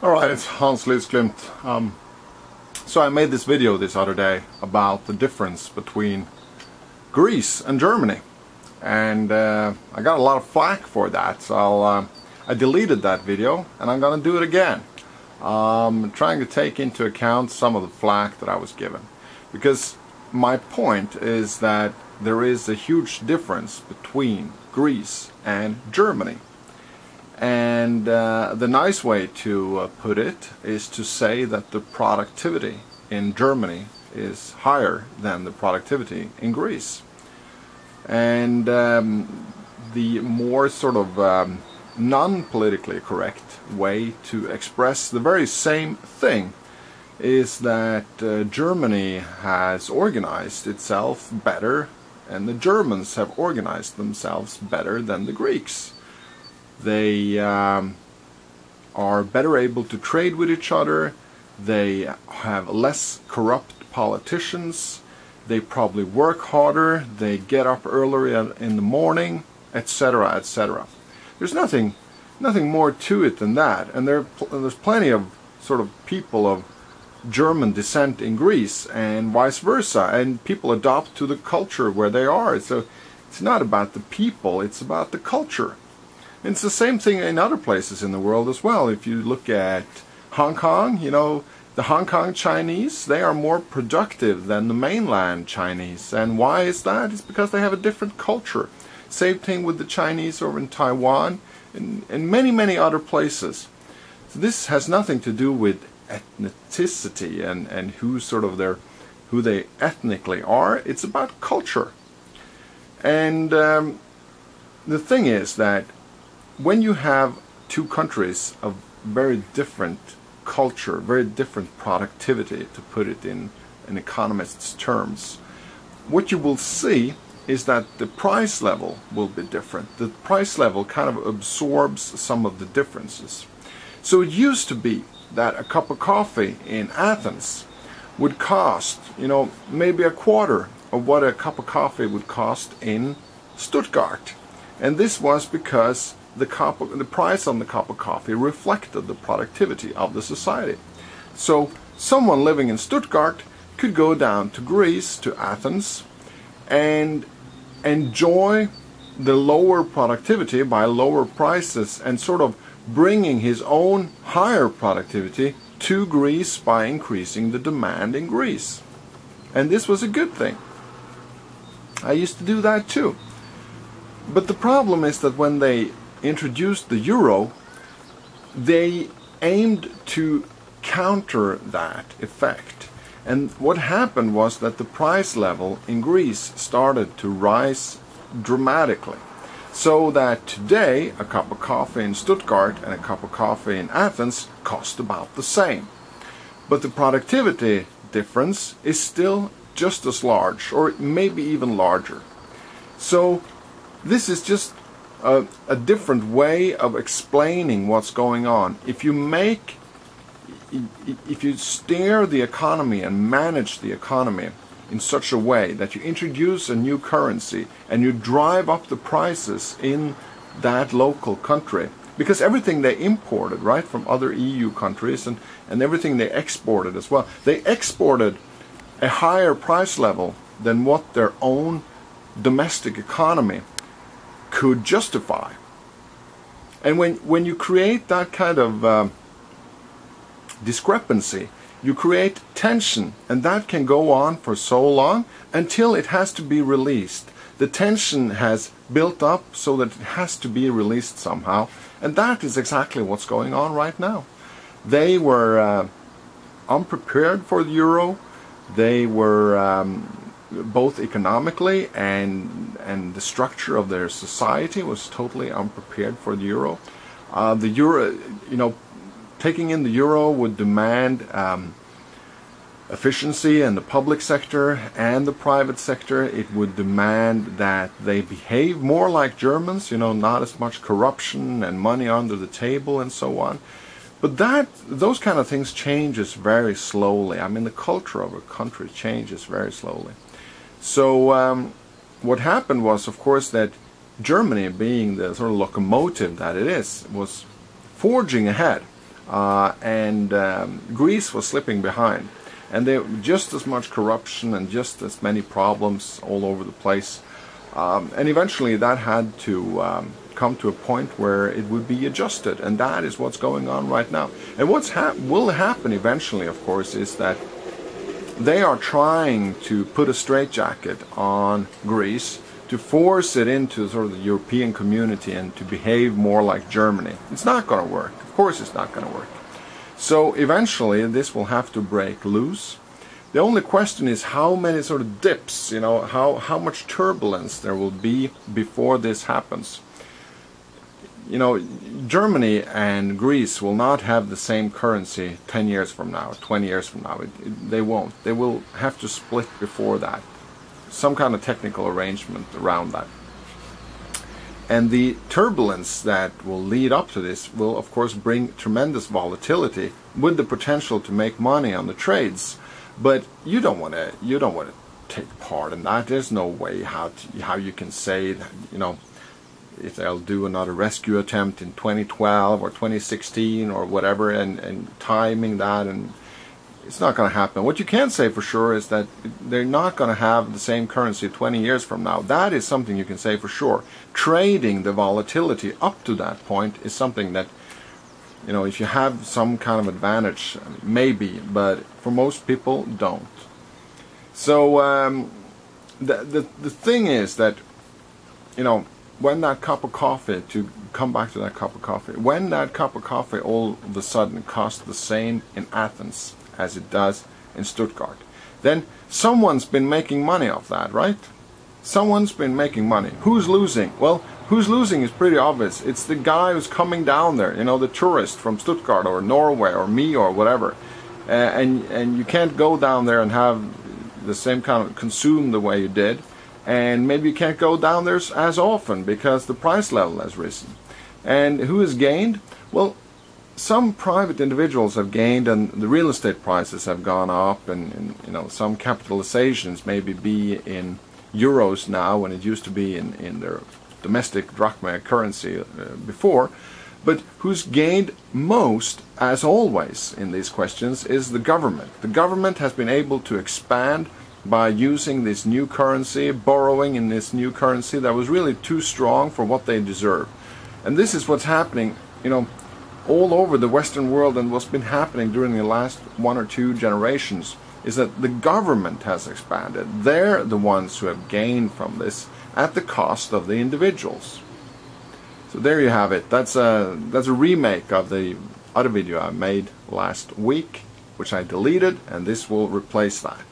Alright, it's Hans Lysglimt. So I made this video this other day about the difference between Greece and Germany, and I got a lot of flack for that, so I deleted that video and I'm gonna do it again, trying to take into account some of the flack that I was given, because my point is that there is a huge difference between Greece and Germany. And the nice way to put it is to say that the productivity in Germany is higher than the productivity in Greece. And the more sort of non-politically correct way to express the very same thing is that Germany has organized itself better, and the Germans have organized themselves better than the Greeks. They are better able to trade with each other, they have less corrupt politicians, they probably work harder, they get up earlier in the morning, etc., etc. There's nothing more to it than that, and there's plenty of sort of people of German descent in Greece and vice versa, and people adopt to the culture where they are. So it's not about the people, it's about the culture. And it's the same thing in other places in the world as well. If you look at Hong Kong, you know, the Hong Kong Chinese, they are more productive than the mainland Chinese. And why is that? It's because they have a different culture. Same thing with the Chinese over in Taiwan and many, many other places. So this has nothing to do with ethnicity and who they ethnically are. It's about culture. And the thing is that when you have two countries of very different culture, very different productivity, to put it in an economist's terms, what you will see is that the price level will be different. The price level kind of absorbs some of the differences. So it used to be that a cup of coffee in Athens would cost, you know, maybe a quarter of what a cup of coffee would cost in Stuttgart. And this was because the price on the cup of coffee reflected the productivity of the society. So someone living in Stuttgart could go down to Greece, to Athens, and enjoy the lower productivity by lower prices, and sort of bringing his own higher productivity to Greece by increasing the demand in Greece. And this was a good thing. I used to do that too. But the problem is that when they introduced the euro, they aimed to counter that effect. And what happened was that the price level in Greece started to rise dramatically. So that today a cup of coffee in Stuttgart and a cup of coffee in Athens cost about the same. But the productivity difference is still just as large, or maybe even larger. So this is just a different way of explaining what's going on. If you steer the economy and manage the economy in such a way that you introduce a new currency and you drive up the prices in that local country, because everything they imported, right, from other EU countries, and everything they exported as well, they exported a higher price level than what their own domestic economy could justify. And when you create that kind of discrepancy, you create tension, and that can go on for so long until it has to be released. The tension has built up so that it has to be released somehow, and that is exactly what's going on right now. They were unprepared for the euro. They were both economically and the structure of their society was totally unprepared for the euro. The euro, you know, taking in the euro would demand efficiency in the public sector and the private sector. It would demand that they behave more like Germans, you know, not as much corruption and money under the table and so on. But those kind of things changes very slowly. I mean, the culture of a country changes very slowly. So what happened was, of course, that Germany, being the sort of locomotive that it is, was forging ahead and Greece was slipping behind. And there just as much corruption and just as many problems all over the place. And eventually that had to come to a point where it would be adjusted, and that is what's going on right now. And what will happen eventually, of course, is that they are trying to put a straitjacket on Greece to force it into sort of the European community and to behave more like Germany. It's not going to work. Of course it's not going to work. So eventually this will have to break loose. The only question is how many sort of dips, you know, how much turbulence there will be before this happens. You know, Germany and Greece will not have the same currency 10 years from now, 20 years from now. They won't. They will have to split before that. Some kind of technical arrangement around that. And the turbulence that will lead up to this will, of course, bring tremendous volatility with the potential to make money on the trades. But you don't want to take part in that. There's no way how you can say that, you know, if they'll do another rescue attempt in 2012 or 2016 or whatever, and timing that, and it's not going to happen. What you can say for sure is that they're not going to have the same currency 20 years from now. That is something you can say for sure. Trading the volatility up to that point is something that, you know, if you have some kind of advantage, maybe, but for most people, don't. So the thing is that, you know, when that cup of coffee, to come back to that cup of coffee, when that cup of coffee all of a sudden costs the same in Athens as it does in Stuttgart, then someone's been making money off that, right? Someone's been making money. Who's losing? Well, who's losing is pretty obvious. It's the guy who's coming down there, you know, the tourist from Stuttgart or Norway or me or whatever. And you can't go down there and have the same kind of consume the way you did. And maybe you can't go down there as often because the price level has risen. And who has gained? Well, some private individuals have gained, and the real estate prices have gone up, and you know, some capitalizations maybe be in euros now when it used to be in their domestic drachma currency before. But who's gained most, as always in these questions, is the government. The government has been able to expand by using this new currency, borrowing in this new currency that was really too strong for what they deserve. And this is what's happening, you know, all over the Western world, and what's been happening during the last 1 or 2 generations is that the government has expanded. They're the ones who have gained from this at the cost of the individuals. So there you have it. That's a remake of the other video I made last week, which I deleted, and this will replace that.